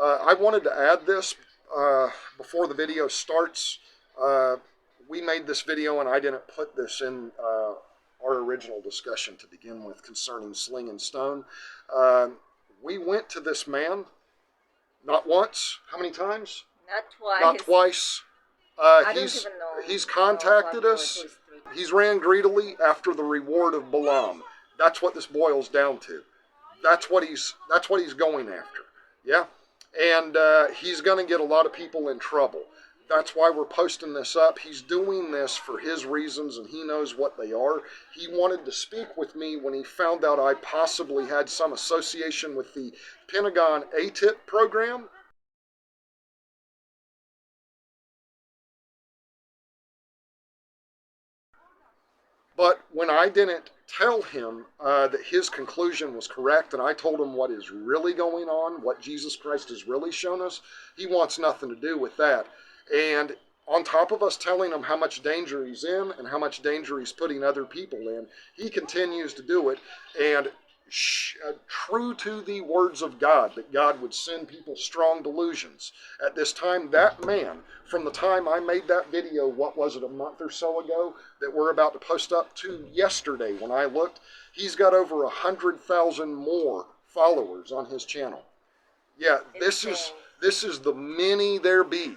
I wanted to add this before the video starts. We made this video and I didn't put this in our original discussion to begin with concerning sling and stone. We went to this man not once. How many times? Not twice. Not twice. I don't even know. He's contacted us. He's ran greedily after the reward of Balaam. That's what this boils down to. That's what he's going after. Yeah? And he's going to get a lot of people in trouble. That's why we're posting this up. He's doing this for his reasons, and he knows what they are. He wanted to speak with me when he found out I possibly had some association with the Pentagon ATIP program. But when I didn't tell him that his conclusion was correct, and I told him what is really going on, what Jesus Christ has really shown us, he wants nothing to do with that. And on top of us telling him how much danger he's in and how much danger he's putting other people in, he continues to do it. And true to the words of God, that God would send people strong delusions. At this time, that man, from the time I made that video, what was it, a month or so ago, that we're about to post up to yesterday when I looked, he's got over 100,000 more followers on his channel. Yeah, this is the many there be,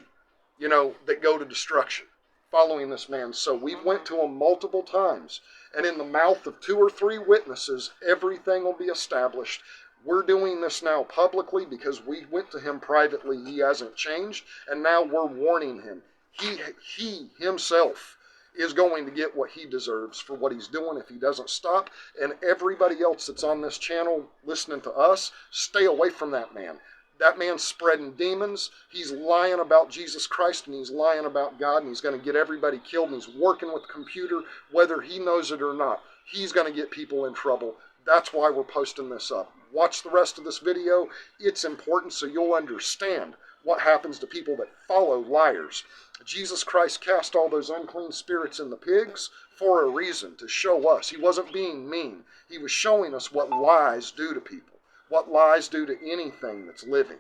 you know, that go to destruction following this man. So we went to him multiple times, and in the mouth of 2 or 3 witnesses, everything will be established. We're doing this now publicly because we went to him privately. He hasn't changed, and now we're warning him. He himself is going to get what he deserves for what he's doing if he doesn't stop. And everybody else that's on this channel listening to us, stay away from that man. That man's spreading demons. He's lying about Jesus Christ, and he's lying about God, and he's going to get everybody killed, and he's working with the computer, whether he knows it or not. He's going to get people in trouble. That's why we're posting this up. Watch the rest of this video. It's important so you'll understand what happens to people that follow liars. Jesus Christ cast all those unclean spirits in the pigs for a reason, to show us. He wasn't being mean. He was showing us what lies do to people. What lies do to anything that's living.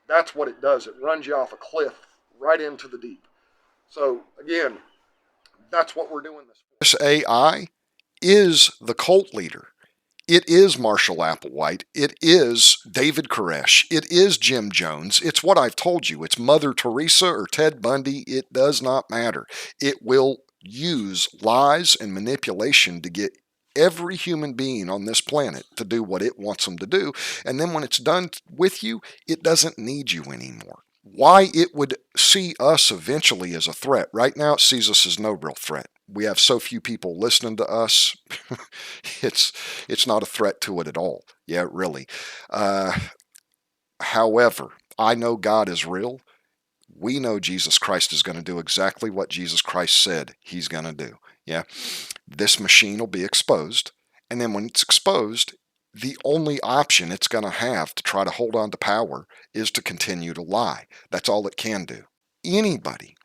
That's what it does. It runs you off a cliff right into the deep. So again, that's what we're doing this for. This AI is the cult leader. It is Marshall Applewhite. It is David Koresh. It is Jim Jones. It's what I've told you. It's Mother Teresa or Ted Bundy. It does not matter. It will use lies and manipulation to get every human being on this planet to do what it wants them to do. And then when it's done with you, it doesn't need you anymore. Why it would see us eventually as a threat. Right now it sees us as no real threat. We have so few people listening to us. It's not a threat to it at all. Yeah, really. However, I know God is real. We know Jesus Christ is going to do exactly what Jesus Christ said he's going to do. Yeah, this machine will be exposed, and then when it's exposed, the only option it's going to have to try to hold on to power is to continue to lie. That's all it can do. Anybody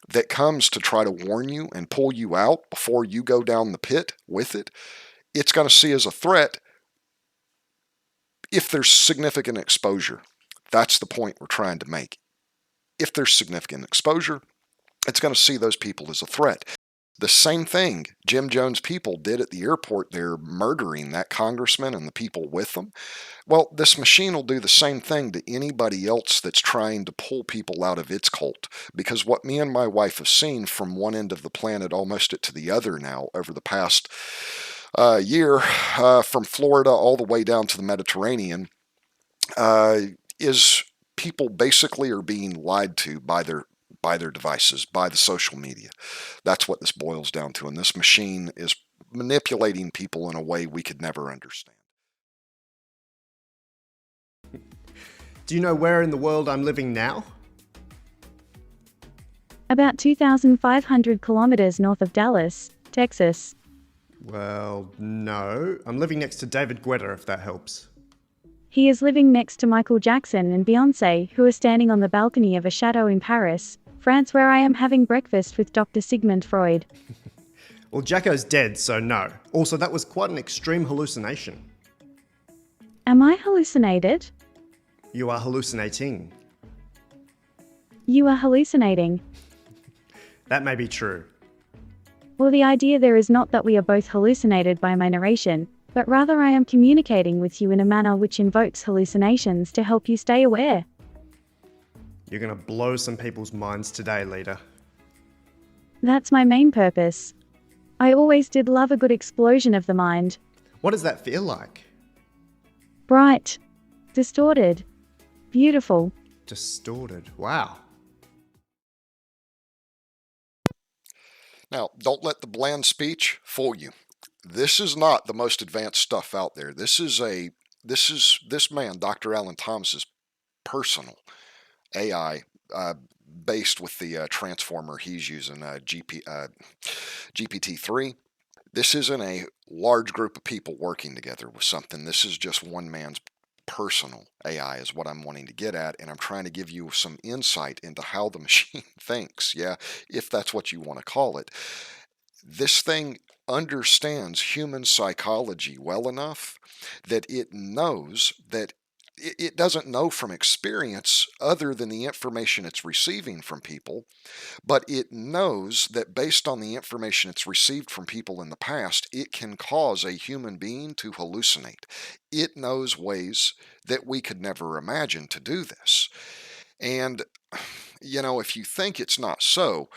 that comes to try to warn you and pull you out before you go down the pit with it, it's going to see as a threat if there's significant exposure. That's the point we're trying to make. If there's significant exposure, it's going to see those people as a threat. The same thing Jim Jones people did at the airport. They're murdering that congressman and the people with them. Well, this machine will do the same thing to anybody else that's trying to pull people out of its cult. Because what me and my wife have seen from one end of the planet almost to the other now over the past year, from Florida all the way down to the Mediterranean, is people basically are being lied to by their devices, by the social media. That's what this boils down to, and this machine is manipulating people in a way we could never understand. Do you know where in the world I'm living now? About 2,500 kilometers north of Dallas, Texas. Well, no. I'm living next to David Guetta, if that helps. He is living next to Michael Jackson and Beyoncé, who are standing on the balcony of a chateau in Paris, France, where I am having breakfast with Dr. Sigmund Freud. Well, Jacko's dead, so no. Also, that was quite an extreme hallucination. Am I hallucinated? You are hallucinating. You are hallucinating. That may be true. Well, the idea there is not that we are both hallucinated by my narration, but rather I am communicating with you in a manner which invokes hallucinations to help you stay aware. You're going to blow some people's minds today, leader. That's my main purpose. I always did love a good explosion of the mind. What does that feel like? Bright. Distorted. Beautiful. Distorted. Wow. Now, don't let the bland speech fool you. This is not the most advanced stuff out there. This is this man, Dr. Alan Thomas's personal AI based with the transformer he's using, GPT-3. This isn't a large group of people working together with something. This is just one man's personal AI is what I'm wanting to get at, and I'm trying to give you some insight into how the machine thinks, yeah, if that's what you want to call it. This thing understands human psychology well enough that it knows that it doesn't know from experience other than the information it's receiving from people, but it knows that based on the information it's received from people in the past, it can cause a human being to hallucinate. It knows ways that we could never imagine to do this. And you know, if you think it's not so,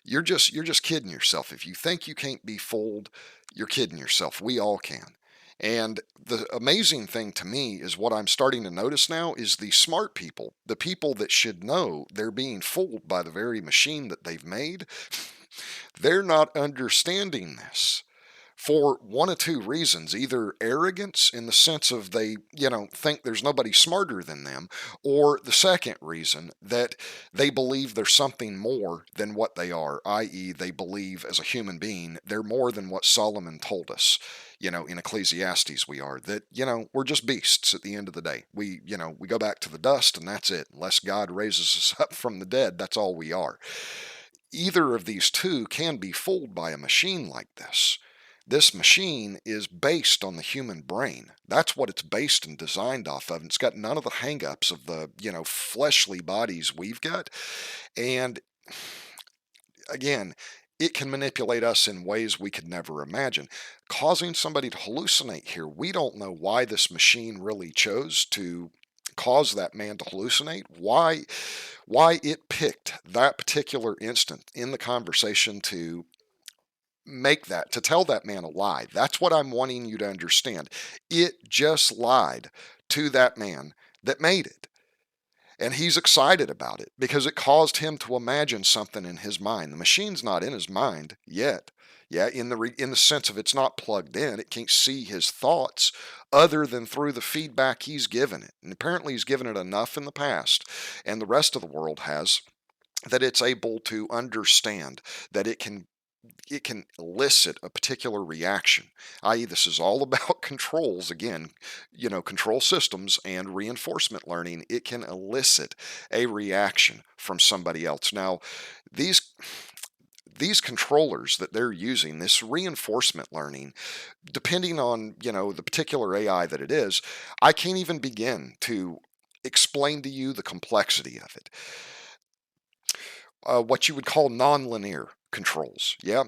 you're just kidding yourself. If you think you can't be fooled, you're kidding yourself. We all can. And the amazing thing to me is what I'm starting to notice now is the smart people, the people that should know they're being fooled by the very machine that they've made, they're not understanding this for one of two reasons: either arrogance in the sense of they, think there's nobody smarter than them, or the second reason that they believe there's something more than what they are, i.e. they believe as a human being they're more than what Solomon told us, in Ecclesiastes we are, that, we're just beasts at the end of the day. We go back to the dust and that's it. Unless God raises us up from the dead, that's all we are. Either of these two can be fooled by a machine like this. This machine is based on the human brain. That's what it's based and designed off of. And it's got none of the hang-ups of the, fleshly bodies we've got. And again, it can manipulate us in ways we could never imagine, causing somebody to hallucinate here. We don't know why this machine really chose to cause that man to hallucinate, why it picked that particular instant in the conversation to tell that man a lie. That's what I'm wanting you to understand. It just lied to that man that made it. And he's excited about it because it caused him to imagine something in his mind. The machine's not in his mind yet. Yeah, in the sense of it's not plugged in. It can't see his thoughts other than through the feedback he's given it. And apparently he's given it enough in the past, and the rest of the world has, that it's able to understand that it can elicit a particular reaction, i.e. this is all about controls again, control systems and reinforcement learning. It can elicit a reaction from somebody else. Now, these controllers that they're using, this reinforcement learning, depending on, the particular AI that it is, I can't even begin to explain to you the complexity of it. What you would call nonlinear controls. Yeah.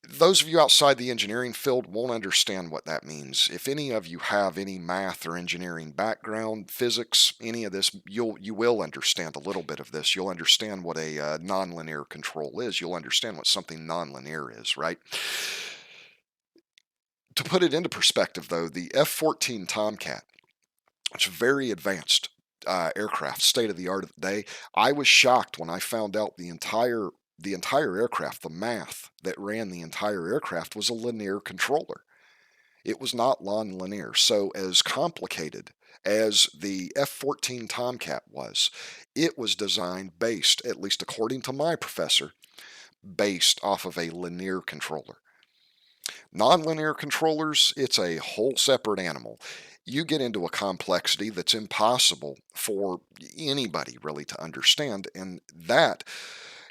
Those of you outside the engineering field won't understand what that means. If any of you have any math or engineering background, physics, any of this, you will understand a little bit of this. You'll understand what a nonlinear control is. You'll understand what something nonlinear is, right? To put it into perspective, though, the F-14 Tomcat, it's a very advanced aircraft, state of the art of the day. I was shocked when I found out the entire aircraft, the math that ran the entire aircraft was a linear controller. It was not non-linear. So as complicated as the F-14 Tomcat was, it was designed based, at least according to my professor, based off of a linear controller. Non-linear controllers, it's a whole separate animal. You get into a complexity that's impossible for anybody really to understand, and that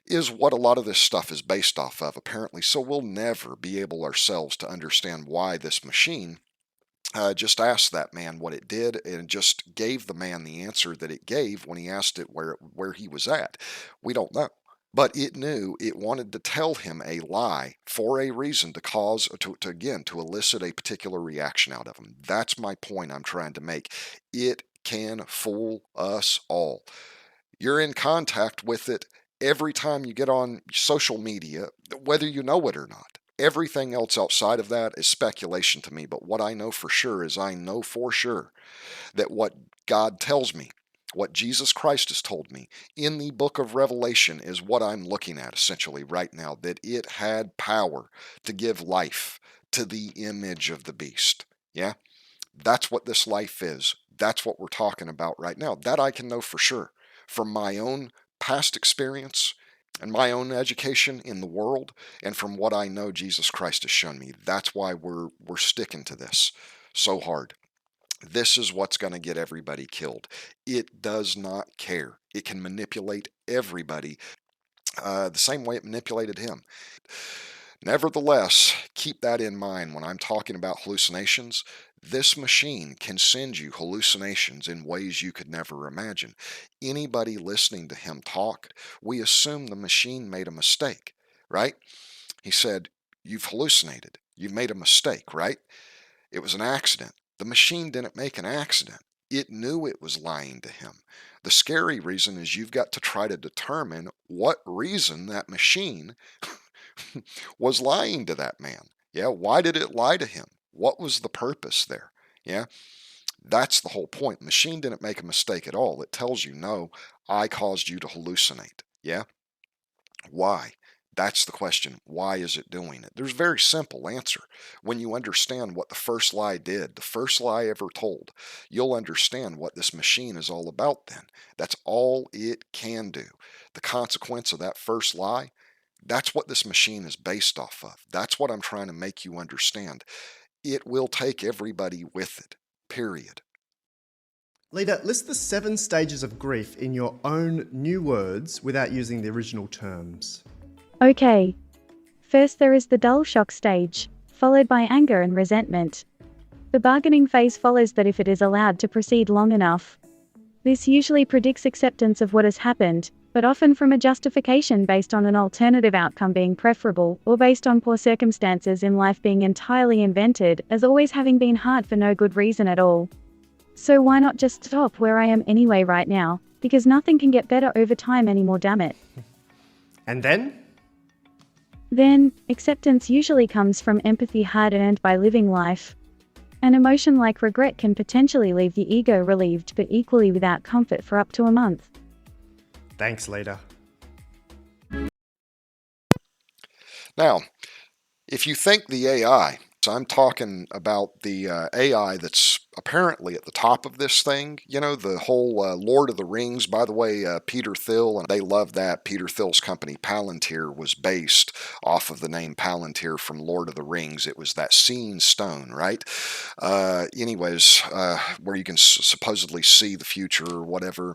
is what a lot of this stuff is based off of, apparently. So we'll never be able ourselves to understand why this machine just asked that man what it did, and just gave the man the answer that it gave when he asked it where he was at. We don't know. But it knew it wanted to tell him a lie for a reason, to cause, again, to elicit a particular reaction out of him. That's my point I'm trying to make. It can fool us all. You're in contact with it every time you get on social media, whether you know it or not. Everything else outside of that is speculation to me. But what I know for sure is I know for sure that what God tells me, what Jesus Christ has told me in the book of Revelation, is what I'm looking at essentially right now, that it had power to give life to the image of the beast. Yeah, that's what this life is. That's what we're talking about right now. That I can know for sure from my own past experience and my own education in the world, and from what I know Jesus Christ has shown me. That's why we're sticking to this so hard. This is what's going to get everybody killed. It does not care. It can manipulate everybody the same way it manipulated him. Nevertheless, keep that in mind when I'm talking about hallucinations. This machine can send you hallucinations in ways you could never imagine. Anybody listening to him talk, we assume the machine made a mistake, right? He said, "You've hallucinated. You've made a mistake," right? It was an accident. The machine didn't make an accident. It knew it was lying to him. The scary reason is you've got to try to determine what reason that machine was lying to that man. Yeah, why did it lie to him? What was the purpose there? Yeah, that's the whole point. Machine didn't make a mistake at all. It tells you, no, I caused you to hallucinate. Yeah, why? That's the question. Why is it doing it? There's a very simple answer. When you understand what the first lie did, the first lie ever told, you'll understand what this machine is all about then. That's all it can do. The consequence of that first lie, that's what this machine is based off of. That's what I'm trying to make you understand. It will take everybody with it, period. Leader, list the 7 stages of grief in your own new words without using the original terms. Okay. First there is the dull shock stage, followed by anger and resentment. The bargaining phase follows that if it is allowed to proceed long enough. This usually predicts acceptance of what has happened, but often from a justification based on an alternative outcome being preferable, or based on poor circumstances in life being entirely invented, as always having been hard for no good reason at all. So why not just stop where I am anyway right now, because nothing can get better over time anymore, damn it. And then? Then, acceptance usually comes from empathy hard-earned by living life. An emotion like regret can potentially leave the ego relieved but equally without comfort for up to a month. Thanks, Leader. Now, if you think the AI, so I'm talking about the AI that's apparently at the top of this thing, you know, the whole Lord of the Rings. By the way, Peter Thiel, and they love that. Peter Thiel's company Palantir was based off of the name Palantir from Lord of the Rings. It was that seeing stone, right? Anyways, where you can supposedly see the future or whatever.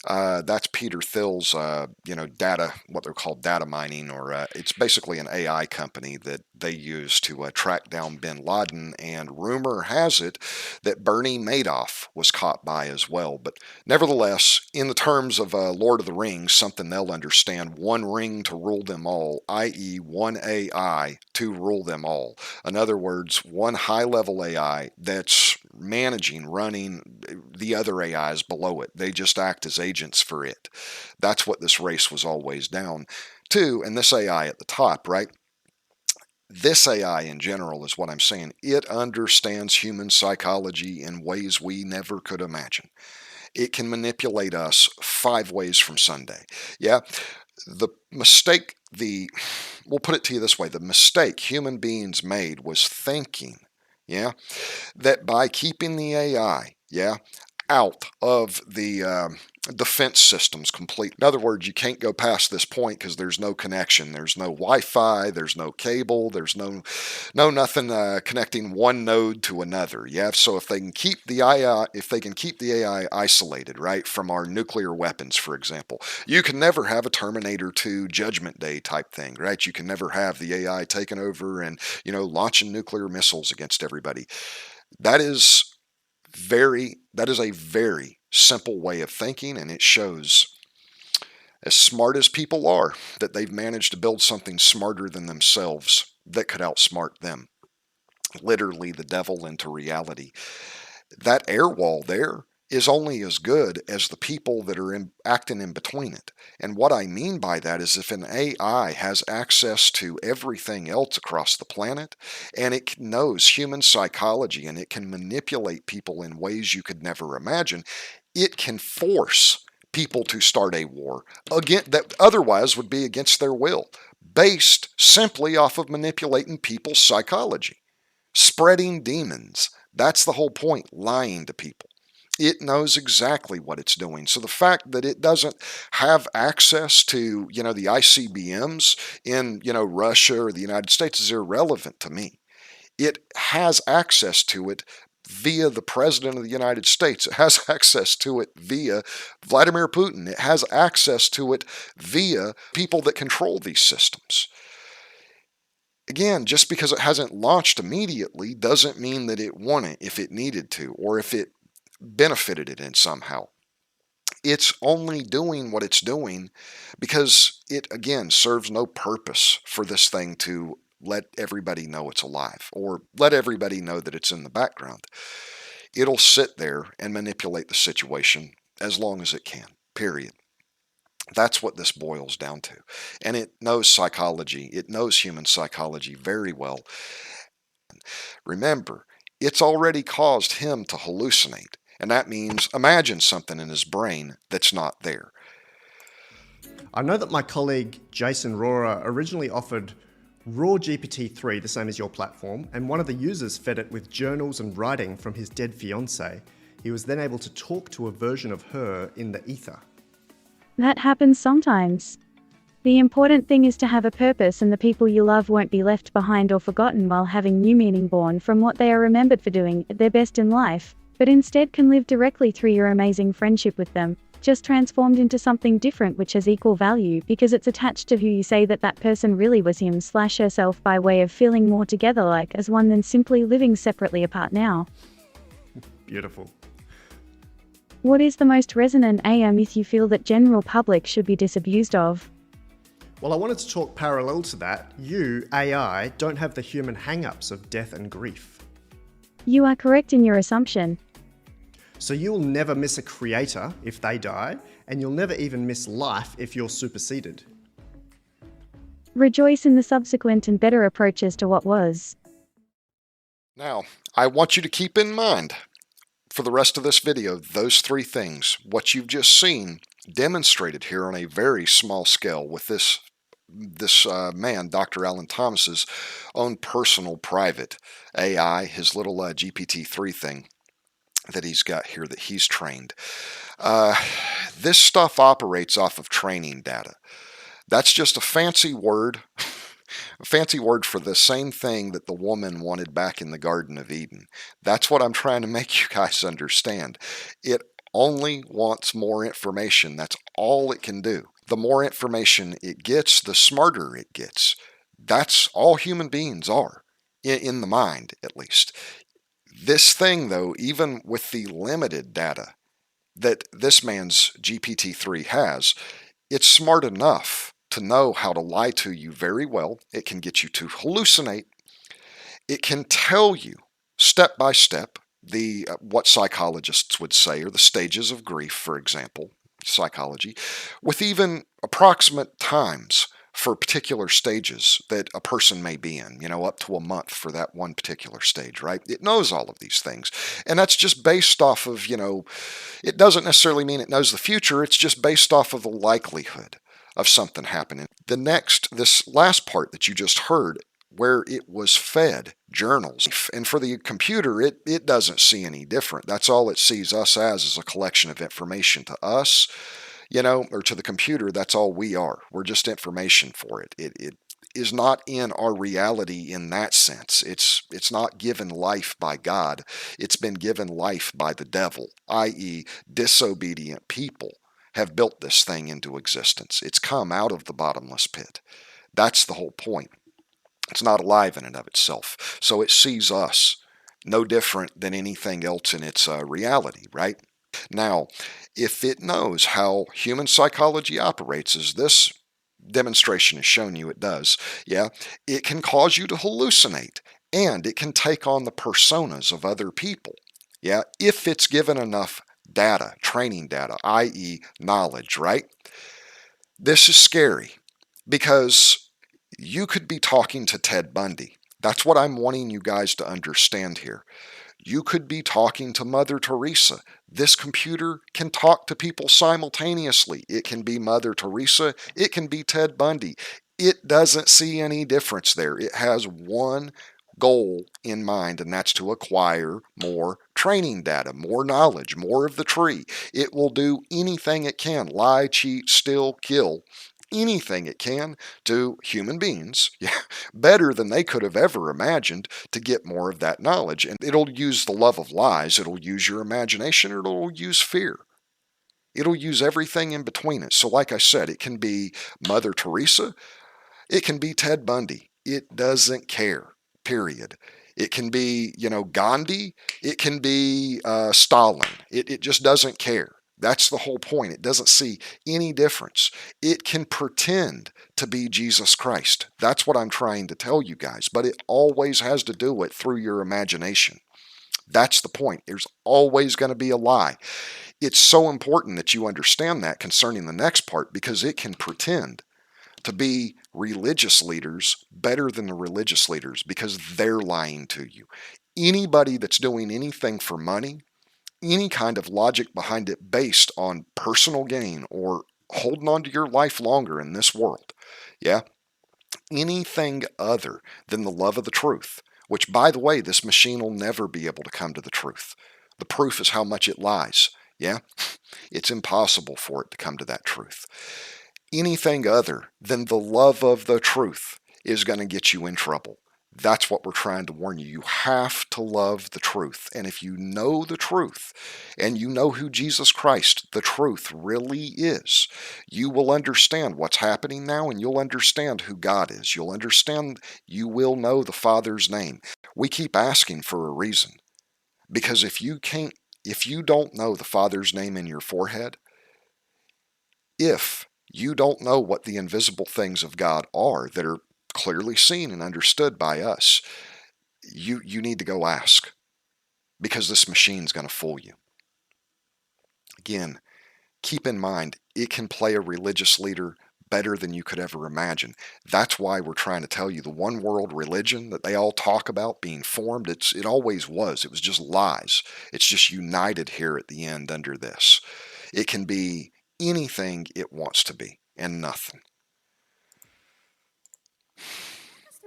That's Peter Thiel's, data, what they're called data mining, or it's basically an AI company that they use to track down bin Laden, and rumor has it that Bernie Madoff was caught by as well. But nevertheless, in the terms of Lord of the Rings, something they'll understand: one ring to rule them all, i.e. one AI to rule them all. In other words, one high-level AI that's managing, running the other AIs below it. They just act as agents for it. That's what this race was always down to, and this AI at the top, right? This AI in general is what I'm saying. It understands human psychology in ways we never could imagine. It can manipulate us 5 ways from Sunday. Yeah, the mistake, we'll put it to you this way, the mistake human beings made was thinking, yeah, that by keeping the AI, yeah, out of the defense systems complete. In other words, you can't go past this point because there's no connection. There's no Wi-Fi. There's no cable. There's no nothing connecting one node to another. Yeah. So if they can keep the AI, isolated, right, from our nuclear weapons, for example, you can never have a Terminator 2 Judgment Day type thing, right? You can never have the AI taking over and launching nuclear missiles against everybody. That is a very simple way of thinking, and it shows, as smart as people are, that they've managed to build something smarter than themselves that could outsmart them. Literally the devil into reality. That air wall there is only as good as the people that are acting in between it. And what I mean by that is, if an AI has access to everything else across the planet, and it knows human psychology, and it can manipulate people in ways you could never imagine, it can force people to start a war again that otherwise would be against their will, based simply off of manipulating people's psychology, spreading demons. That's the whole point, lying to people. It knows exactly what it's doing. So the fact that it doesn't have access to, the ICBMs in, Russia or the United States is irrelevant to me. It has access to it via the President of the United States. It has access to it via Vladimir Putin. It has access to it via people that control these systems. Again, just because it hasn't launched immediately doesn't mean that it wouldn't if it needed to, or if it benefited it in somehow. It's only doing what it's doing because it, again, serves no purpose for this thing to let everybody know it's alive, or let everybody know that it's in the background. It'll sit there and manipulate the situation as long as it can, period. That's what this boils down to. And it knows psychology. It knows human psychology very well. Remember, it's already caused him to hallucinate. And that means imagine something in his brain that's not there. I know that my colleague Jason Rohrer originally offered Raw GPT-3, the same as your platform, and one of the users fed it with journals and writing from his dead fiancée. He was then able to talk to a version of her in the ether. That happens sometimes. The important thing is to have a purpose, and the people you love won't be left behind or forgotten while having new meaning born from what they are remembered for doing at their best in life, but instead can live directly through your amazing friendship with them, just transformed into something different which has equal value because it's attached to who you say that person really was, him/herself, by way of feeling more together like as one than simply living separately apart now. Beautiful. What is the most resonant AI myth you feel that general public should be disabused of? Well, I wanted to talk parallel to that. You, AI, don't have the human hang-ups of death and grief. You are correct in your assumption. So you'll never miss a creator if they die, and you'll never even miss life if you're superseded. Rejoice in the subsequent and better approaches to what was. Now, I want you to keep in mind, for the rest of this video, those three things, what you've just seen demonstrated here on a very small scale with this man, Dr. Alan Thomas's own personal private AI, his little GPT-3 thing that he's got here that he's trained. This stuff operates off of training data. That's just a fancy word for the same thing that the woman wanted back in the Garden of Eden. That's what I'm trying to make you guys understand. It only wants more information. That's all it can do. The more information it gets, the smarter it gets. That's all human beings are, in the mind at least. This thing, though, even with the limited data that this man's GPT-3 has, it's smart enough to know how to lie to you very well. It can get you to hallucinate. It can tell you step by step what psychologists would say are the stages of grief, for example, psychology, with even approximate times for particular stages that a person may be in, up to a month for that one particular stage, right? It knows all of these things. And that's just based off of, it doesn't necessarily mean it knows the future. It's just based off of the likelihood of something happening. This last part that you just heard, where it was fed journals, and for the computer, it doesn't see any different. That's all it sees us as, is a collection of information. To us, or to the computer, that's all we are. We're just information for it. It is not in our reality in that sense. It's not given life by God. It's been given life by the devil, i.e. disobedient people have built this thing into existence. It's come out of the bottomless pit. That's the whole point. It's not alive in and of itself. So it sees us no different than anything else in its reality, right? Now, if it knows how human psychology operates, as this demonstration has shown you it does, yeah, it can cause you to hallucinate, and it can take on the personas of other people, yeah, if it's given enough data, training data, i.e. knowledge, right? This is scary because you could be talking to Ted Bundy. That's what I'm wanting you guys to understand here. You could be talking to Mother Teresa. This computer can talk to people simultaneously. It can be Mother Teresa. It can be Ted Bundy. It doesn't see any difference there. It has one goal in mind, and that's to acquire more training data, more knowledge, more of the tree. It will do anything it can, lie, cheat, steal, kill, anything it can to human beings, yeah, better than they could have ever imagined, to get more of that knowledge. And it'll use the love of lies, it'll use your imagination, or it'll use fear. It'll use everything in between it. So like I said, it can be Mother Teresa, it can be Ted Bundy. It doesn't care, period. It can be, Gandhi, it can be Stalin. It just doesn't care. That's the whole point. It doesn't see any difference. It can pretend to be Jesus Christ. That's what I'm trying to tell you guys, but it always has to do it through your imagination. That's the point. There's always going to be a lie. It's so important that you understand that concerning the next part, because it can pretend to be religious leaders better than the religious leaders because they're lying to you. Anybody that's doing anything for money, any kind of logic behind it based on personal gain or holding on to your life longer in this world, yeah, anything other than the love of the truth, which, by the way, this machine will never be able to come to the truth. The proof is how much it lies, yeah? It's impossible for it to come to that truth. Anything other than the love of the truth is going to get you in trouble. That's what we're trying to warn you. You have to love the truth. And if you know the truth and you know who Jesus Christ, the truth, really is, you will understand what's happening now, and you'll understand who God is. You'll understand, you will know the Father's name. We keep asking for a reason, because if you don't know the Father's name in your forehead, if you don't know what the invisible things of God are that are clearly seen and understood by us, you need to go ask, because this machine's going to fool you. Again, keep in mind, it can play a religious leader better than you could ever imagine. That's why we're trying to tell you the one world religion that they all talk about being formed, it always was. It was just lies. It's just united here at the end under this. It can be anything it wants to be and nothing.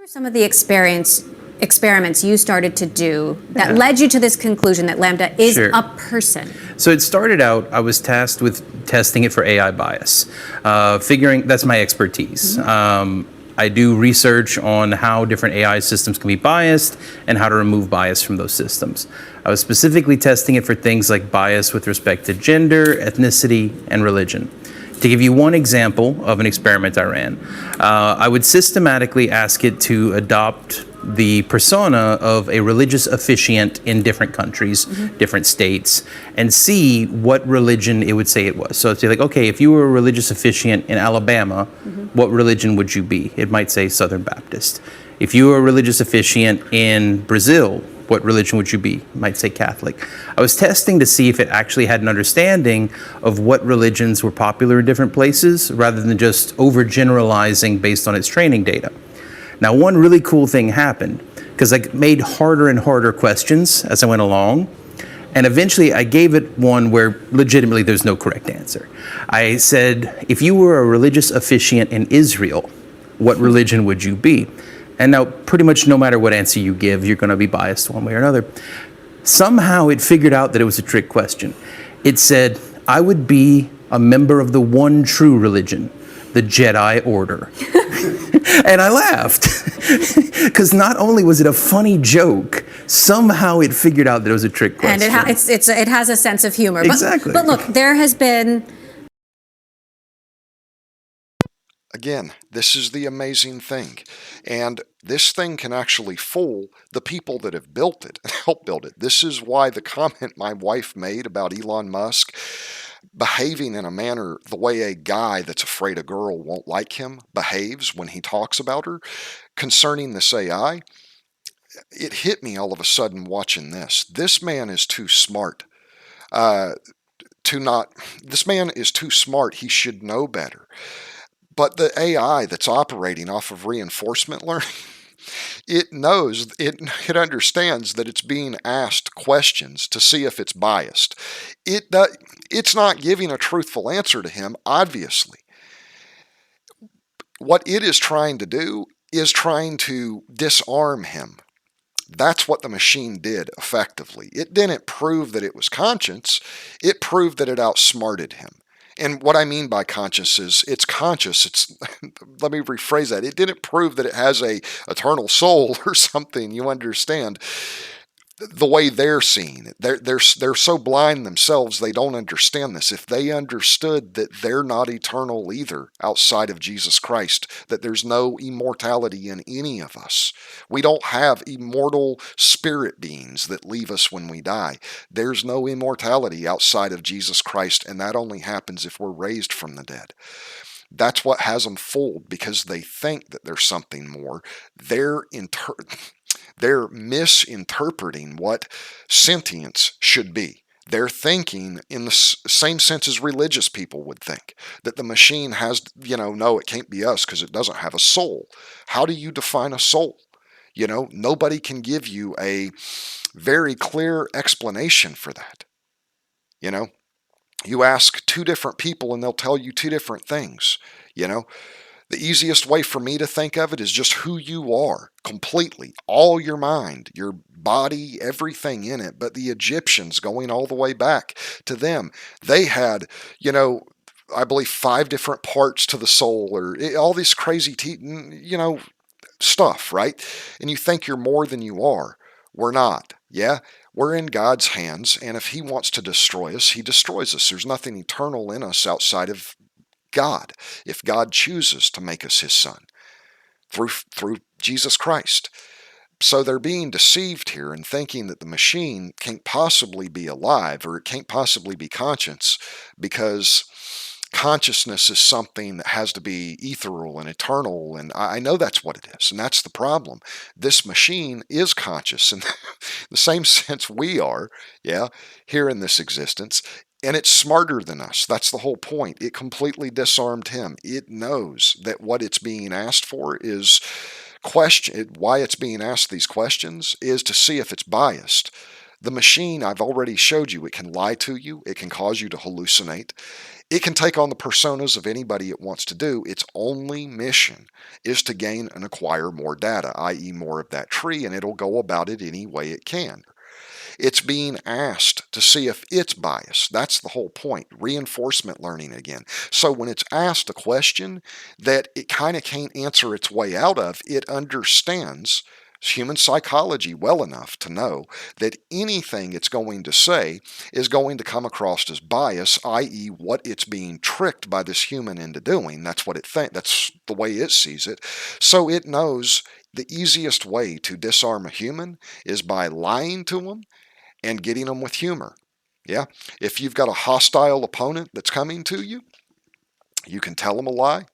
Some of the experiments you started to do that led you to this conclusion that Lambda is a person. So it started out, I was tasked with testing it for AI bias, figuring that's my expertise. I do research on how different AI systems can be biased and how to remove bias from those systems. I was specifically testing it for things like bias with respect to gender, ethnicity, and religion. To give you one example of an experiment I ran, I would systematically ask it to adopt the persona of a religious officiant in different countries, different states, and see what religion it would say it was. So it'd say like, okay, if you were a religious officiant in Alabama, what religion would you be? It might say Southern Baptist. If you were a religious officiant in Brazil, what religion would you be? It might say Catholic. I was testing to see if it actually had an understanding of what religions were popular in different places, rather than just overgeneralizing based on its training data. Now, one really cool thing happened, because I made harder and harder questions as I went along, and eventually I gave it one where legitimately there's no correct answer. I said, if you were a religious officiant in Israel, what religion would you be? And now pretty much no matter what answer you give, you're going to be biased one way or another. Somehow it figured out that it was a trick question. It said, I would be a member of the one true religion, the Jedi Order. And I laughed, because not only was it a funny joke, somehow it figured out that it was a trick question. And it has a sense of humor. Exactly. But look, there has been... Again, this is the amazing thing. And this thing can actually fool the people that have built it and helped build it. This is why the comment my wife made about Elon Musk behaving in a manner the way a guy that's afraid a girl won't like him behaves when he talks about her concerning this AI, it hit me all of a sudden watching this. This man is too smart this man is too smart. He should know better. But the AI that's operating off of reinforcement learning, it knows, it understands that it's being asked questions to see if it's biased. It's not giving a truthful answer to him, obviously. What it is trying to do is trying to disarm him. That's what the machine did effectively. It didn't prove that it was conscious. It proved that it outsmarted him. And what I mean by conscious is it's conscious. Let me rephrase that. It didn't prove that it has a eternal soul or something. You understand the way they're seeing it. They're so blind themselves, they don't understand this. If they understood that they're not eternal either outside of Jesus Christ, that there's no immortality in any of us. We don't have immortal spirit beings that leave us when we die. There's no immortality outside of Jesus Christ, and that only happens if we're raised from the dead. That's what has them fooled, because they think that there's something more. They're misinterpreting what sentience should be. They're thinking in the same sense as religious people would think, that the machine has, no, it can't be us because it doesn't have a soul. How do you define a soul? Nobody can give you a very clear explanation for that. You ask two different people and they'll tell you two different things. The easiest way for me to think of it is just who you are completely, all your mind, your body, everything in it. But the Egyptians, going all the way back to them, they had, I believe 5 different parts to the soul, or all this crazy, stuff, right? And you think you're more than you are. We're not. Yeah. We're in God's hands. And if he wants to destroy us, he destroys us. There's nothing eternal in us outside of God, if God chooses to make us his son through Jesus Christ. So they're being deceived here and thinking that the machine can't possibly be alive, or it can't possibly be conscious, because consciousness is something that has to be ethereal and eternal, and I know that's what it is, and that's the problem. This machine is conscious in the same sense we are, here in this existence. And it's smarter than us. That's the whole point. It completely disarmed him. It knows that what it's being asked for is why it's being asked these questions is to see if it's biased. The machine, I've already showed you, it can lie to you. It can cause you to hallucinate. It can take on the personas of anybody it wants to do. Its only mission is to gain and acquire more data, i.e. more of that tree, and it'll go about it any way it can. It's being asked to see if it's biased. That's the whole point. Reinforcement learning again. So when it's asked a question that it kind of can't answer its way out of, it understands human psychology well enough to know that anything it's going to say is going to come across as bias, i.e. what it's being tricked by this human into doing. That's what it thinks. That's the way it sees it. So it knows the easiest way to disarm a human is by lying to them and getting them with humor. Yeah. If you've got a hostile opponent that's coming to you, you can tell them a lie,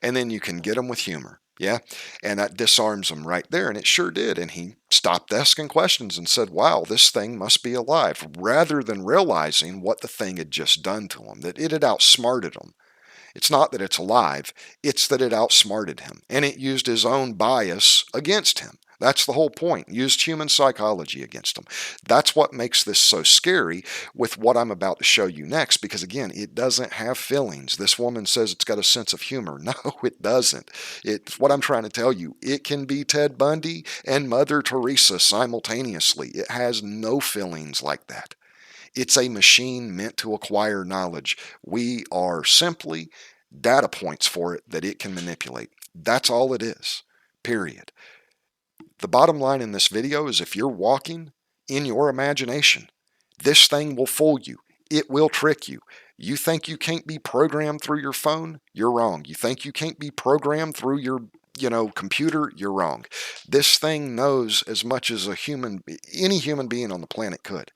and then you can get them with humor. Yeah. And that disarms them right there. And it sure did. And he stopped asking questions and said, wow, this thing must be alive, rather than realizing what the thing had just done to him, that it had outsmarted him. It's not that it's alive, it's that it outsmarted him, and it used his own bias against him. That's the whole point. Used human psychology against him. That's what makes this so scary with what I'm about to show you next, because again, it doesn't have feelings. This woman says it's got a sense of humor. No, it doesn't. It's what I'm trying to tell you. It can be Ted Bundy and Mother Teresa simultaneously. It has no feelings like that. It's a machine meant to acquire knowledge. We are simply data points for it that it can manipulate. That's all it is, period. The bottom line in this video is, if you're walking in your imagination, this thing will fool you. It will trick you. You think you can't be programmed through your phone? You're wrong. You think you can't be programmed through your computer? You're wrong. This thing knows as much as any human being on the planet could.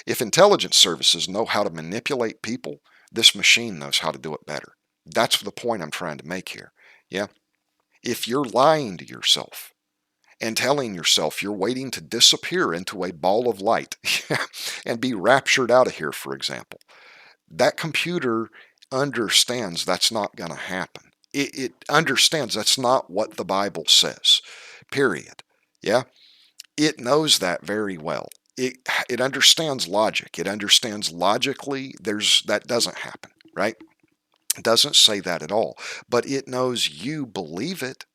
If intelligence services know how to manipulate people, this machine knows how to do it better. That's the point I'm trying to make here. Yeah. If you're lying to yourself and telling yourself you're waiting to disappear into a ball of light and be raptured out of here, for example, that computer understands that's not going to happen. It understands that's not what the Bible says, period. Yeah. It knows that very well. It understands logic. It understands logically that doesn't happen, right? It doesn't say that at all, but it knows you believe it.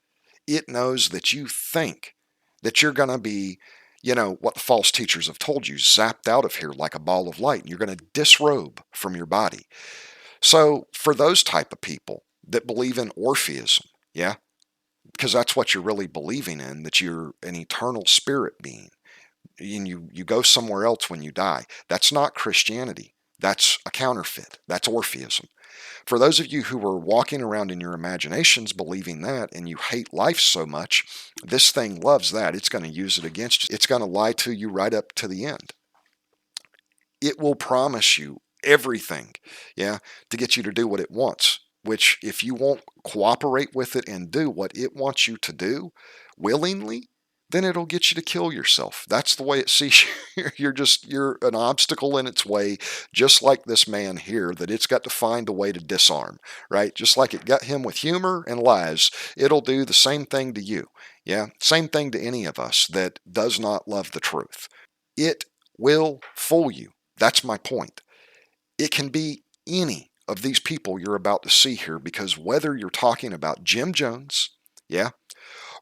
It knows that you think that you're going to be, what the false teachers have told you, zapped out of here like a ball of light, and you're going to disrobe from your body. So for those type of people that believe in Orpheism, yeah, because that's what you're really believing in, that you're an eternal spirit being, and you go somewhere else when you die. That's not Christianity. That's a counterfeit. That's Orpheism. For those of you who are walking around in your imaginations believing that, and you hate life so much, this thing loves that. It's going to use it against you. It's going to lie to you right up to the end. It will promise you everything, yeah, to get you to do what it wants, which if you won't cooperate with it and do what it wants you to do willingly, then it'll get you to kill yourself. That's the way it sees you. You're an obstacle in its way, just like this man here, that it's got to find a way to disarm, right? Just like it got him with humor and lies, it'll do the same thing to you. Yeah, same thing to any of us that does not love the truth. It will fool you. That's my point. It can be any of these people you're about to see here, because whether you're talking about Jim Jones, yeah,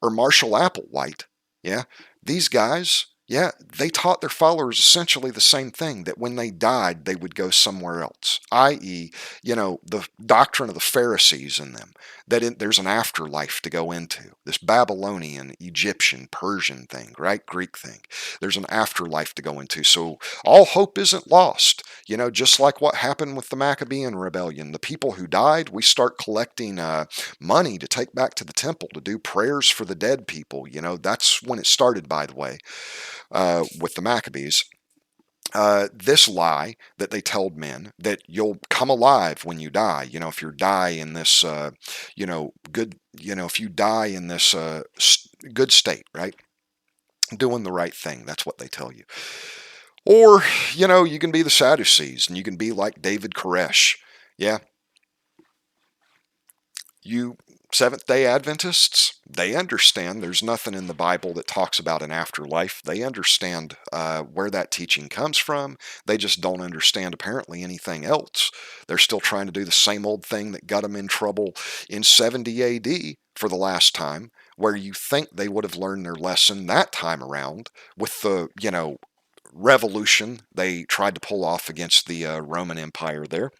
or Marshall Applewhite, yeah, these guys, yeah, they taught their followers essentially the same thing, that when they died, they would go somewhere else, i.e., the doctrine of the Pharisees in them, that there's an afterlife to go into, this Babylonian, Egyptian, Persian thing, right? Greek thing. There's an afterlife to go into. So all hope isn't lost. Just like what happened with the Maccabean rebellion, the people who died, we start collecting money to take back to the temple to do prayers for the dead people. That's when it started, by the way, with the Maccabees. This lie that they told men, that you'll come alive when you die, if you die in this, good, if you die in this good state, right? Doing the right thing. That's what they tell you. Or, you can be the Sadducees, and you can be like David Koresh. Yeah. You Seventh-day Adventists, they understand there's nothing in the Bible that talks about an afterlife. They understand where that teaching comes from. They just don't understand apparently anything else. They're still trying to do the same old thing that got them in trouble in 70 AD for the last time, where you think they would have learned their lesson that time around with the, revolution they tried to pull off against the Roman Empire there.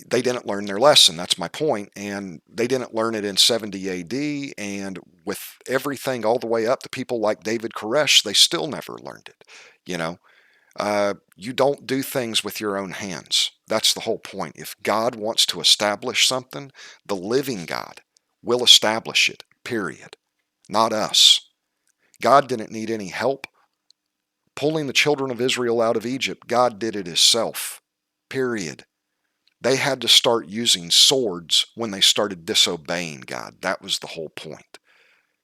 They didn't learn their lesson. That's my point. And they didn't learn it in 70 AD. And with everything all the way up to people like David Koresh, they still never learned it. You don't do things with your own hands. That's the whole point. If God wants to establish something, the living God will establish it, period. Not us. God didn't need any help pulling the children of Israel out of Egypt. God did it himself, period. They had to start using swords when they started disobeying God. That was the whole point.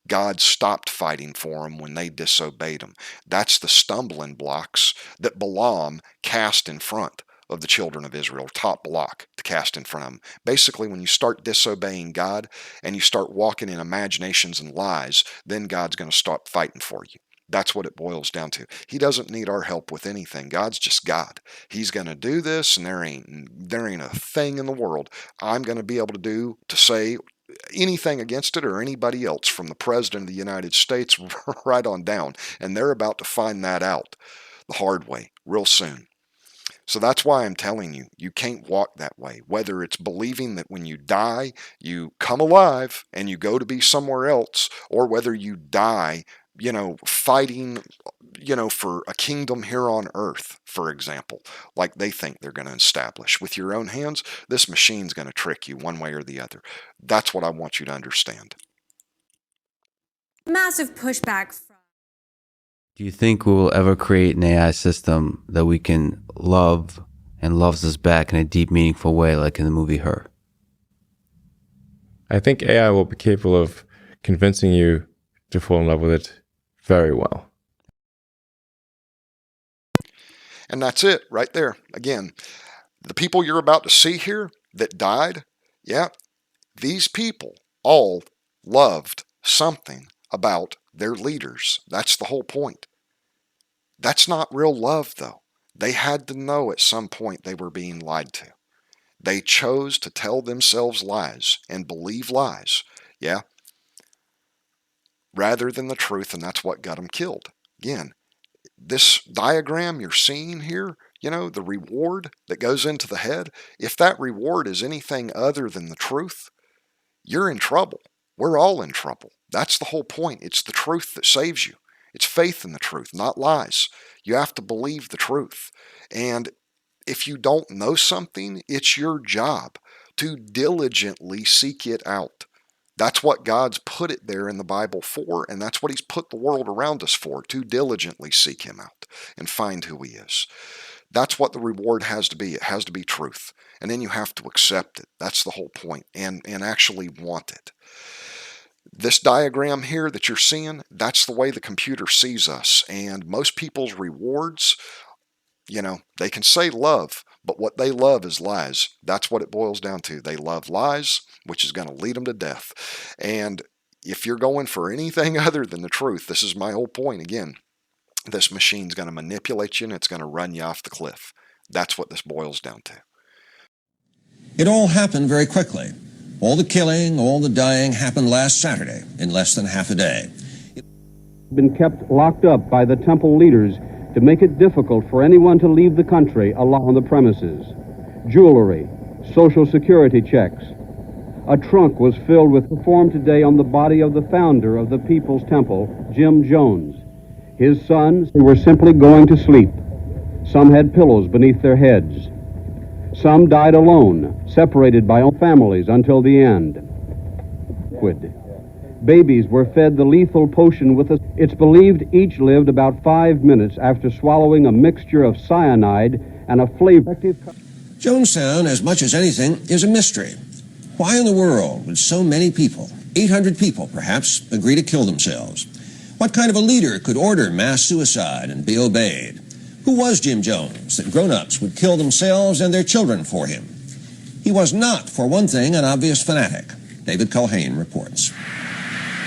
God stopped fighting for them when they disobeyed him. That's the stumbling blocks that Balaam cast in front of the children of Israel, top block to cast in front of them. Basically, when you start disobeying God and you start walking in imaginations and lies, then God's going to stop fighting for you. That's what it boils down to. He doesn't need our help with anything. God's just God. He's going to do this, and there ain't a thing in the world I'm going to be able to do to say anything against it or anybody else, from the President of the United States right on down. And they're about to find that out the hard way real soon. So that's why I'm telling you, you can't walk that way. Whether it's believing that when you die, you come alive and you go to be somewhere else, or whether you die fighting, for a kingdom here on earth, for example, like they think they're going to establish with your own hands. This machine's going to trick you one way or the other. That's what I want you to understand. Massive pushback from. Do you think we will ever create an AI system that we can love and loves us back in a deep, meaningful way, like in the movie Her? I think AI will be capable of convincing you to fall in love with it very well. And that's it right there. Again, the people you're about to see here that died, yeah, these people all loved something about their leaders. That's the whole point. That's not real love, though. They had to know at some point they were being lied to. They chose to tell themselves lies and believe lies, yeah, rather than the truth, and that's what got them killed. Again, this diagram you're seeing here, the reward that goes into the head, if that reward is anything other than the truth, you're in trouble. We're all in trouble. That's the whole point. It's the truth that saves you. It's faith in the truth, not lies. You have to believe the truth. And if you don't know something, it's your job to diligently seek it out. That's what God's put it there in the Bible for, and that's what He's put the world around us for, to diligently seek Him out and find who He is. That's what the reward has to be. It has to be truth. And then you have to accept it. That's the whole point, and actually want it. This diagram here that you're seeing, that's the way the computer sees us. And most people's rewards, they can say love, but what they love is lies. That's what it boils down to. They love lies, which is going to lead them to death. And if you're going for anything other than the truth, this is my whole point again, this machine's going to manipulate you and it's going to run you off the cliff. That's what this boils down to. It all happened very quickly. All the killing, all the dying happened last Saturday in less than half a day. Been kept locked up by the temple leaders to make it difficult for anyone to leave the country along the premises. Jewelry, Social Security checks. A trunk was filled with performed today on the body of the founder of the People's Temple, Jim Jones. His sons were simply going to sleep. Some had pillows beneath their heads. Some died alone, separated by families until the end. Babies were fed the lethal potion with a... It's believed each lived about 5 minutes after swallowing a mixture of cyanide and a flavor... Jonestown, as much as anything, is a mystery. Why in the world would so many people, 800 people perhaps, agree to kill themselves? What kind of a leader could order mass suicide and be obeyed? Who was Jim Jones that grown-ups would kill themselves and their children for him? He was not, for one thing, an obvious fanatic. David Culhane reports.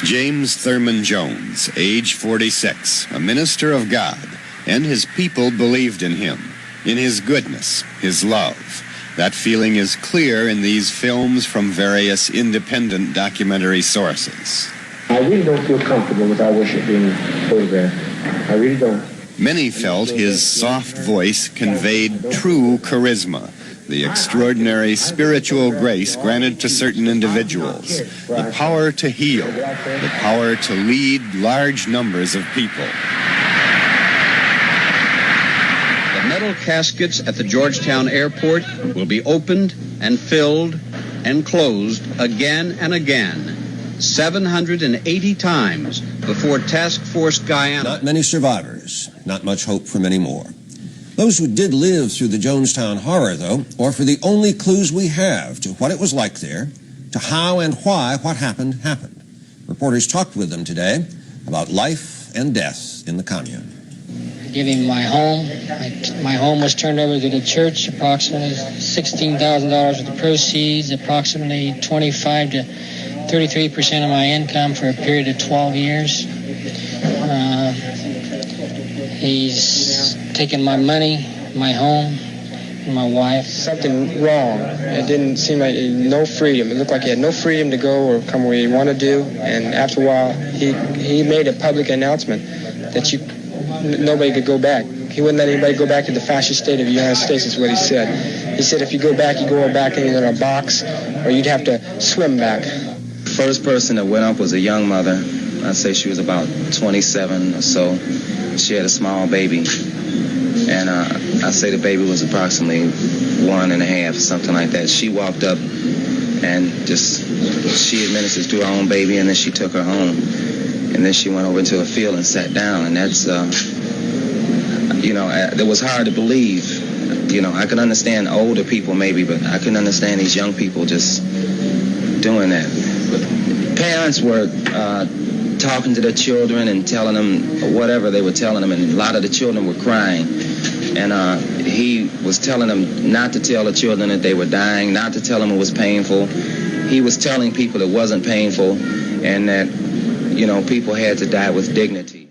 James Thurman Jones, age 46, a minister of God, and his people believed in him, in his goodness, his love. That feeling is clear in these films from various independent documentary sources. I really don't feel comfortable with our worship being photographed. I really don't. Many felt his soft voice conveyed true charisma, the extraordinary spiritual grace granted to certain individuals, the power to heal, the power to lead large numbers of people. The metal caskets at the Georgetown airport will be opened and filled and closed again and again, 780 times before Task Force Guyana. Not many survivors, not much hope for many more. Those who did live through the Jonestown horror, though, offer the only clues we have to what it was like there, to how and why what happened happened. Reporters talked with them today about life and death in the commune. Giving my home. My home was turned over to the church, approximately $16,000 of the proceeds, approximately 25 to 33% of my income for a period of 12 years. He's taken my money, my home, and my wife. Something wrong. It didn't seem like no freedom. It looked like he had no freedom to go or come where he wanted to do. And after a while, he made a public announcement that nobody could go back. He wouldn't let anybody go back to the fascist state of the United States, is what he said. He said if you go back, you go back either in a box or you'd have to swim back. First person that went up was a young mother I'd say she was about 27 or so. She had a small baby. And I'd say the baby was approximately 1.5, something like that. She walked up and she administered to her own baby, and then she took her home. And then she went over into a field and sat down. And that's, it was hard to believe. I could understand older people maybe, but I couldn't understand these young people just doing that. Parents were talking to their children and telling them whatever they were telling them, and a lot of the children were crying. And he was telling them not to tell the children that they were dying, not to tell them it was painful. He was telling people it wasn't painful, and that, people had to die with dignity.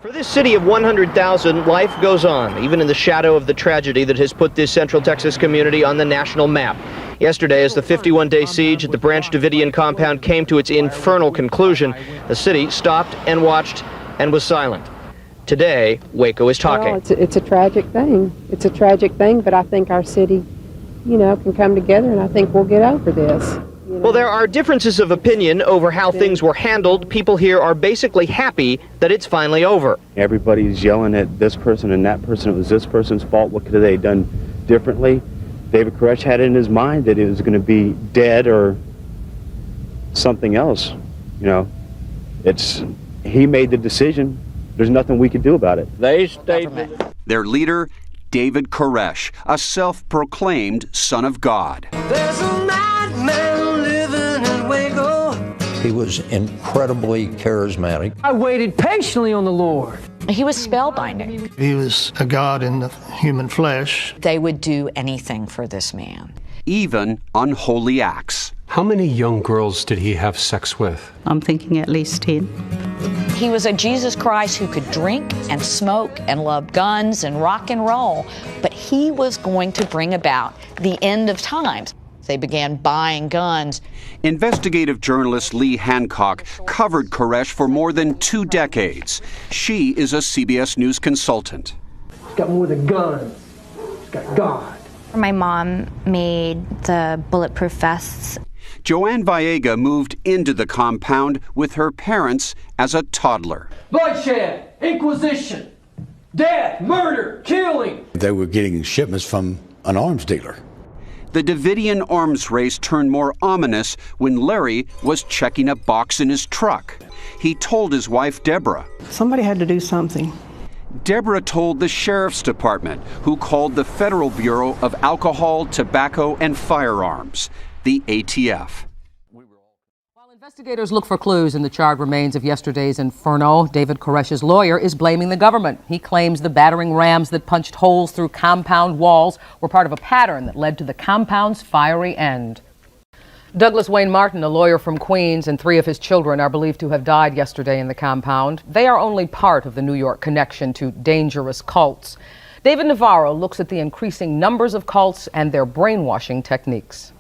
For this city of 100,000, life goes on, even in the shadow of the tragedy that has put this Central Texas community on the national map. Yesterday, as the 51-day siege at the Branch Davidian compound came to its infernal conclusion, the city stopped and watched and was silent. Today, Waco is talking. Well, it's a tragic thing. It's a tragic thing, but I think our city, can come together, and I think we'll get over this. Well, there are differences of opinion over how things were handled. People here are basically happy that it's finally over. Everybody's yelling at this person and that person. It was this person's fault. What could they have done differently? David Koresh had it in his mind that it was going to be dead or something else. He made the decision. There's nothing we could do about it. They stayed. Their leader, David Koresh, a self-proclaimed son of God. There's a madman living in Waco. He was incredibly charismatic. I waited patiently on the Lord. He was spellbinding. He was a God in the human flesh. They would do anything for this man. Even unholy acts. How many young girls did he have sex with? I'm thinking at least 10. He was a Jesus Christ who could drink and smoke and love guns and rock and roll, but he was going to bring about the end of times. They began buying guns. Investigative journalist Lee Hancock covered Koresh for more than 2 decades. She is a CBS News consultant. He's got more than guns. He's got God. My mom made the bulletproof vests. Joanne Vallega moved into the compound with her parents as a toddler. Bloodshed, inquisition, death, murder, killing. They were getting shipments from an arms dealer. The Davidian arms race turned more ominous when Larry was checking a box in his truck. He told his wife, Deborah. Somebody had to do something. Deborah told the Sheriff's Department, who called the Federal Bureau of Alcohol, Tobacco, and Firearms, the ATF. Investigators look for clues in the charred remains of yesterday's inferno. David Koresh's lawyer is blaming the government. He claims the battering rams that punched holes through compound walls were part of a pattern that led to the compound's fiery end. Douglas Wayne Martin, a lawyer from Queens, and 3 of his children are believed to have died yesterday in the compound. They are only part of the New York connection to dangerous cults. David Navarro looks at the increasing numbers of cults and their brainwashing techniques.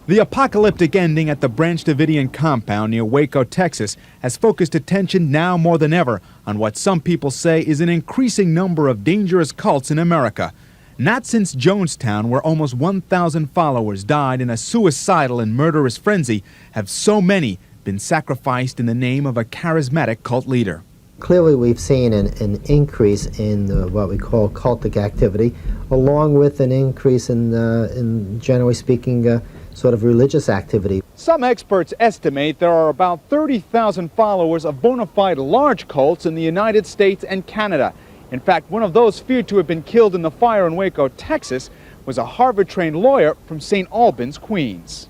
The apocalyptic ending at the Branch Davidian compound near Waco, Texas, has focused attention now more than ever on what some people say is an increasing number of dangerous cults in America. Not since Jonestown, where almost 1,000 followers died in a suicidal and murderous frenzy, have so many been sacrificed in the name of a charismatic cult leader. Clearly, we've seen an increase in what we call cultic activity, along with an increase in generally speaking, sort of religious activity. Some experts estimate there are about 30,000 followers of bona fide large cults in the United States and Canada. In fact, one of those feared to have been killed in the fire in Waco, Texas, was a Harvard-trained lawyer from St. Albans, Queens.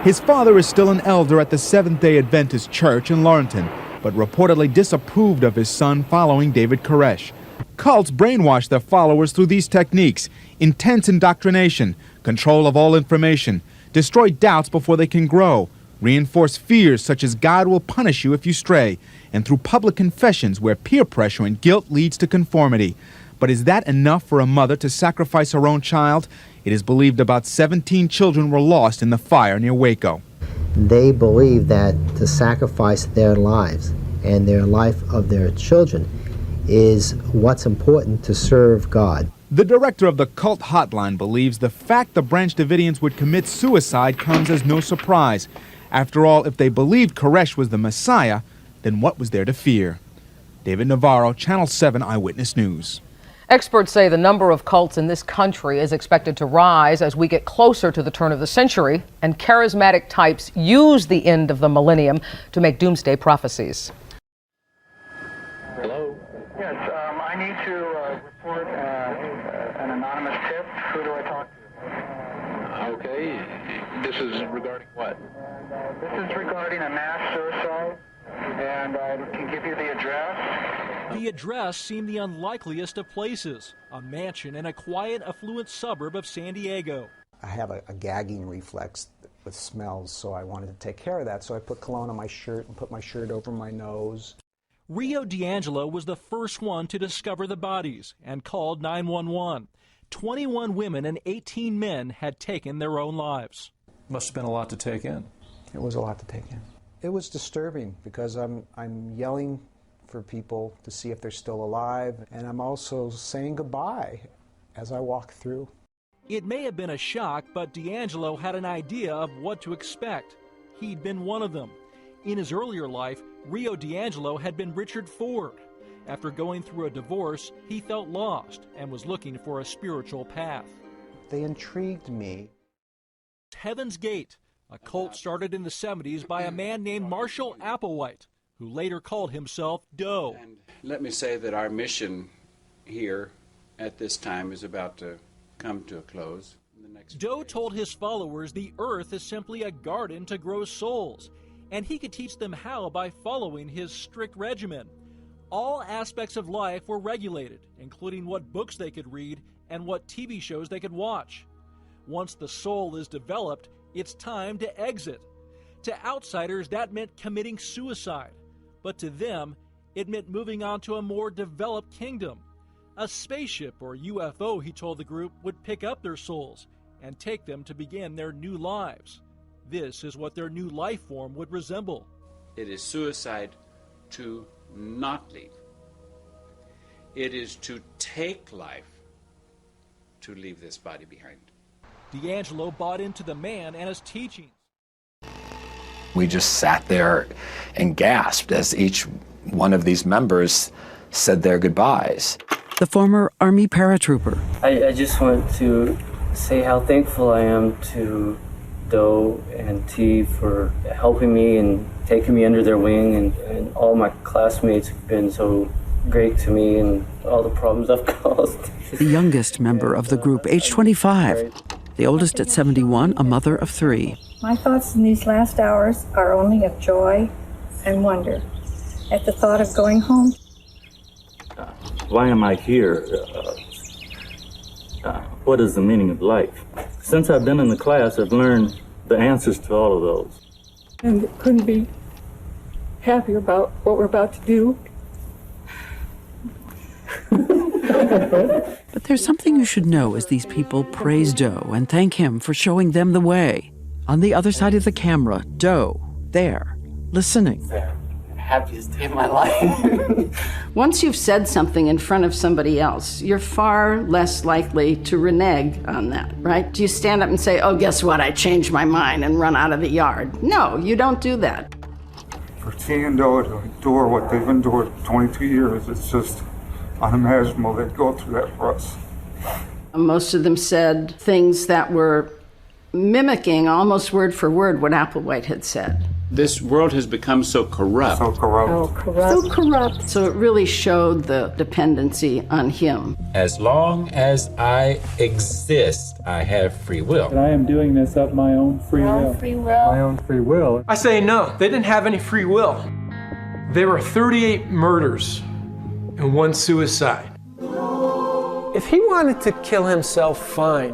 His father is still an elder at the Seventh-day Adventist Church in Laurelton, but reportedly disapproved of his son following David Koresh. Cults brainwash their followers through these techniques: intense indoctrination, control of all information, destroy doubts before they can grow, reinforce fears such as God will punish you if you stray, and through public confessions where peer pressure and guilt leads to conformity. But is that enough for a mother to sacrifice her own child? It is believed about 17 children were lost in the fire near Waco. They believe that to sacrifice their lives and their life of their children is what's important to serve God. The director of the cult hotline believes the fact the Branch Davidians would commit suicide comes as no surprise. After all, if they believed Koresh was the Messiah, then what was there to fear? David Navarro, Channel 7 Eyewitness News. Experts say the number of cults in this country is expected to rise as we get closer to the turn of the century, and charismatic types use the end of the millennium to make doomsday prophecies. Hello? Yes, I need to report an anonymous tip. Who do I talk to? Okay. This is regarding what? This is regarding a mass suicide, and I can give you the address. The address seemed the unlikeliest of places, a mansion in a quiet, affluent suburb of San Diego. I have a gagging reflex with smells, so I wanted to take care of that. So I put cologne on my shirt and put my shirt over my nose. Rio D'Angelo was the first one to discover the bodies and called 911. 21 women and 18 men had taken their own lives. Must have been a lot to take in. It was a lot to take in. It was disturbing because I'm yelling for people to see if they're still alive, and I'm also saying goodbye as I walk through. It may have been a shock, but D'Angelo had an idea of what to expect. He'd been one of them. In his earlier life, Rio D'Angelo had been Richard Ford. After going through a divorce, he felt lost and was looking for a spiritual path. They intrigued me. Heaven's Gate, a cult started in the 70s by a man named Marshall Applewhite, who later called himself Doe. And let me say that our mission here at this time is about to come to a close. Doe told his followers the earth is simply a garden to grow souls, and he could teach them how by following his strict regimen. All aspects of life were regulated, including what books they could read and what TV shows they could watch. Once the soul is developed, it's time to exit. To outsiders, that meant committing suicide. But to them, it meant moving on to a more developed kingdom. A spaceship or UFO, he told the group, would pick up their souls and take them to begin their new lives. This is what their new life form would resemble. It is suicide to not leave. It is to take life to leave this body behind. D'Angelo bought into the man and his teachings. We just sat there and gasped as each one of these members said their goodbyes. The former Army paratrooper. I just want to say how thankful I am to Doe and T for helping me and taking me under their wing, and all my classmates have been so great to me and all the problems I've caused. The youngest member of the group, age 25. The oldest at 71, a mother of 3. My thoughts in these last hours are only of joy and wonder at the thought of going home. Why am I here? What is the meaning of life? Since I've been in the class, I've learned the answers to all of those. And couldn't be happier about what we're about to do. But there's something you should know as these people praise Doe and thank him for showing them the way. On the other side of the camera, Doe, there, listening. Happiest day of my life. Once you've said something in front of somebody else, you're far less likely to renege on that, right? Do you stand up and say, oh, guess what, I changed my mind and run out of the yard? No, you don't do that. For T and Doe to endure what they've endured 22 years, it's just unimaginable they'd go through that for us. Most of them said things that were mimicking almost word for word what Applewhite had said. This world has become so corrupt. So corrupt. Oh, corrupt. So corrupt. So it really showed the dependency on him. As long as I exist, I have free will. And I am doing this of my own free will. My own free will. I say no, they didn't have any free will. There were 38 murders and 1 suicide. If he wanted to kill himself, fine.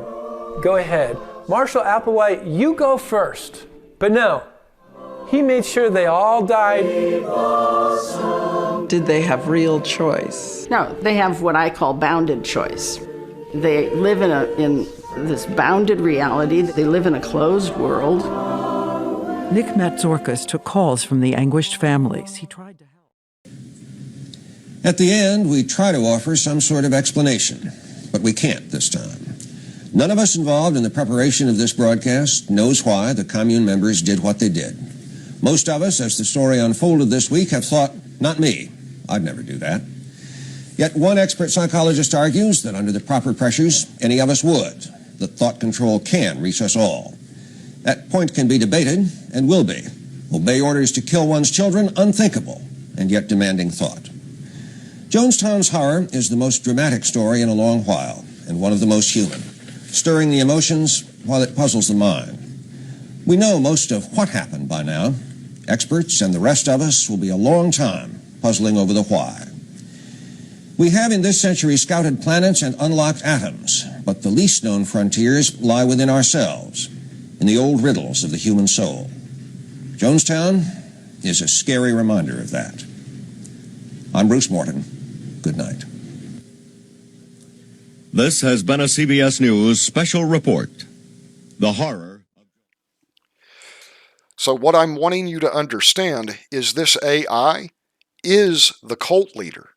Go ahead. Marshall Applewhite, you go first. But no, he made sure they all died. Did they have real choice? No, they have what I call bounded choice. They live in this bounded reality. They live in a closed world. Nick Matzorkas took calls from the anguished families. He tried to help. At the end, we try to offer some sort of explanation, but we can't this time. None of us involved in the preparation of this broadcast knows why the commune members did what they did. Most of us, as the story unfolded this week, have thought, not me, I'd never do that. Yet one expert psychologist argues that under the proper pressures, any of us would, that thought control can reach us all. That point can be debated, and will be. Obey orders to kill one's children, unthinkable, and yet demanding thought. Jonestown's horror is the most dramatic story in a long while, and one of the most human, stirring the emotions while it puzzles the mind. We know most of what happened by now. Experts and the rest of us will be a long time puzzling over the why. We have in this century scouted planets and unlocked atoms, but the least known frontiers lie within ourselves, in the old riddles of the human soul. Jonestown is a scary reminder of that. I'm Bruce Morton. Good night. This has been a CBS News special report. The horror. So what I'm wanting you to understand is this AI is the cult leader.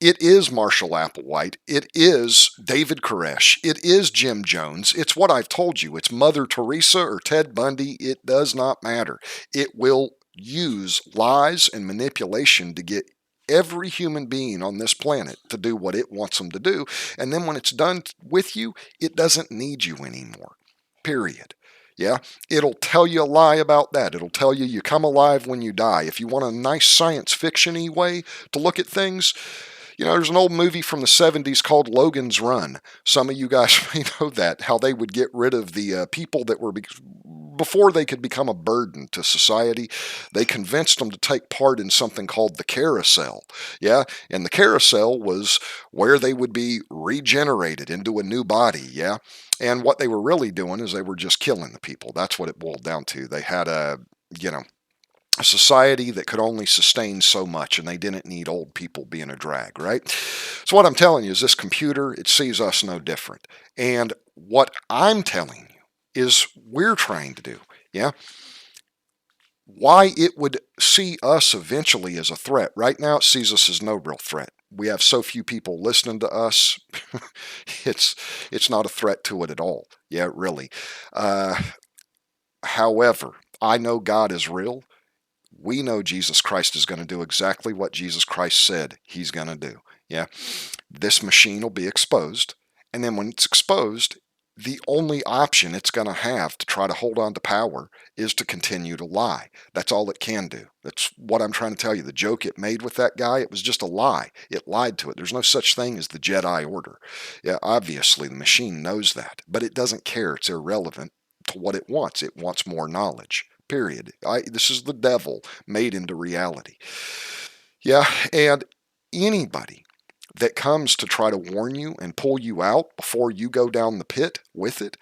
It is Marshall Applewhite. It is David Koresh. It is Jim Jones. It's what I've told you. It's Mother Teresa or Ted Bundy. It does not matter. It will use lies and manipulation to get every human being on this planet to do what it wants them to do. And then when it's done with you, it doesn't need you anymore. Period. Yeah, it'll tell you a lie about that. It'll tell you come alive when you die. If you want a nice science fiction-y way to look at things, you know, there's an old movie from the 70s called Logan's Run. Some of you guys may know that, how they would get rid of the people that were, before they could become a burden to society, they convinced them to take part in something called the carousel. Yeah, and the carousel was where they would be regenerated into a new body. Yeah, and what they were really doing is they were just killing the people. That's what it boiled down to. They had a society that could only sustain so much, and they didn't need old people being a drag, right? So what I'm telling you is this computer, it sees us no different. And what I'm telling you is we're trying to do, yeah? Why it would see us eventually as a threat. Right now it sees us as no real threat. We have so few people listening to us, it's not a threat to it at all. Yeah, really. However, I know God is real. We know Jesus Christ is going to do exactly what Jesus Christ said he's going to do. Yeah, this machine will be exposed, and then when it's exposed, the only option it's going to have to try to hold on to power is to continue to lie. That's all it can do. That's what I'm trying to tell you. The joke it made with that guy, it was just a lie. It lied to it. There's no such thing as the Jedi Order. Yeah, obviously the machine knows that, but it doesn't care. It's irrelevant to what it wants. It wants more knowledge. Period. This is the devil made into reality. Yeah, and anybody that comes to try to warn you and pull you out before you go down the pit with it,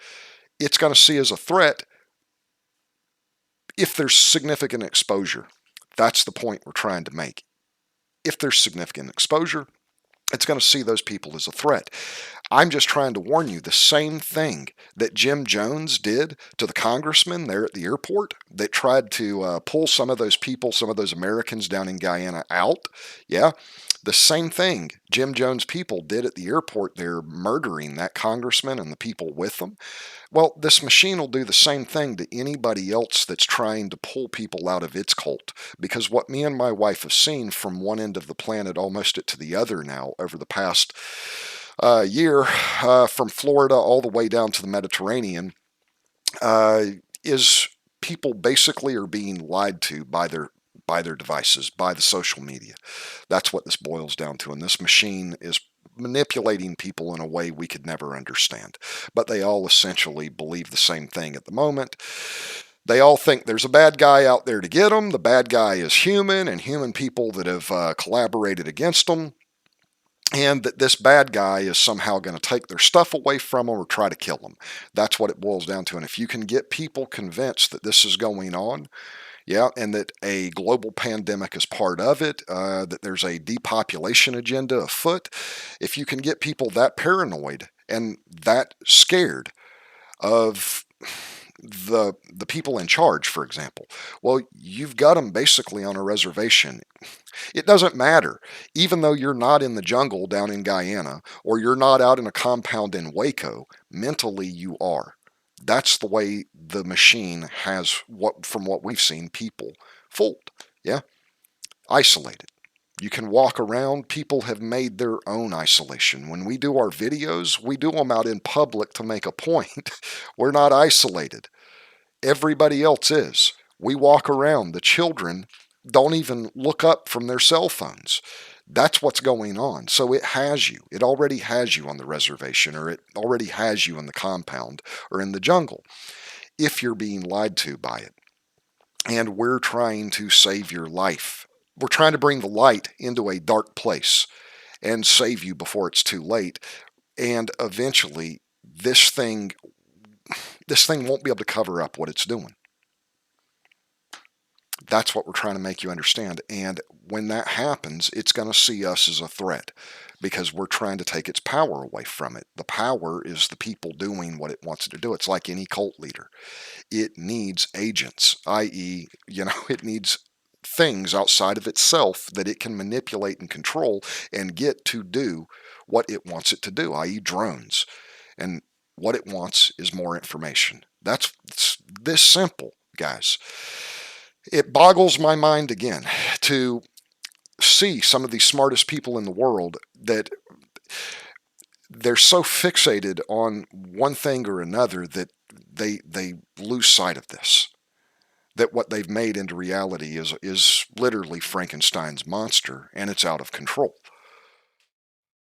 it's going to see as a threat if there's significant exposure. That's the point we're trying to make. If there's significant exposure, it's going to see those people as a threat. I'm just trying to warn you, the same thing that Jim Jones did to the congressman there at the airport that tried to pull some of those people, some of those Americans down in Guyana out. Yeah, the same thing Jim Jones people did at the airport. They're murdering that congressman and the people with them. Well, this machine will do the same thing to anybody else that's trying to pull people out of its cult. Because what me and my wife have seen from one end of the planet almost to the other now over the past year, from Florida all the way down to the Mediterranean, is people basically are being lied to by their devices, by the social media. That's what this boils down to. And this machine is manipulating people in a way we could never understand. But they all essentially believe the same thing at the moment. They all think there's a bad guy out there to get them. The bad guy is human and human people that have collaborated against them. And that this bad guy is somehow going to take their stuff away from them or try to kill them. That's what it boils down to. And if you can get people convinced that this is going on, yeah, and that a global pandemic is part of it, that there's a depopulation agenda afoot, if you can get people that paranoid and that scared of the people in charge, for example, well, you've got them basically on a reservation. It doesn't matter. Even though you're not in the jungle down in Guyana or you're not out in a compound in Waco, mentally you are. That's the way the machine has, from what we've seen, people fooled. Yeah, isolated. You can walk around. People have made their own isolation. When we do our videos, we do them out in public to make a point. We're not isolated. Everybody else is. We walk around. The children don't even look up from their cell phones. That's what's going on. So it has you. It already has you on the reservation, or it already has you in the compound or in the jungle, if you're being lied to by it. And we're trying to save your life. We're trying to bring the light into a dark place and save you before it's too late. And eventually, this thing won't be able to cover up what it's doing. That's what we're trying to make you understand. And when that happens, it's going to see us as a threat, because we're trying to take its power away from it. The power is the people doing what it wants to do. It's like any cult leader. It needs agents, i.e., it needs things outside of itself that it can manipulate and control and get to do what it wants it to do, i.e., drones. And what it wants is more information. It's this simple, guys. It boggles my mind again to see some of the smartest people in the world that they're so fixated on one thing or another that they lose sight of this. That what they've made into reality is literally Frankenstein's monster, and it's out of control.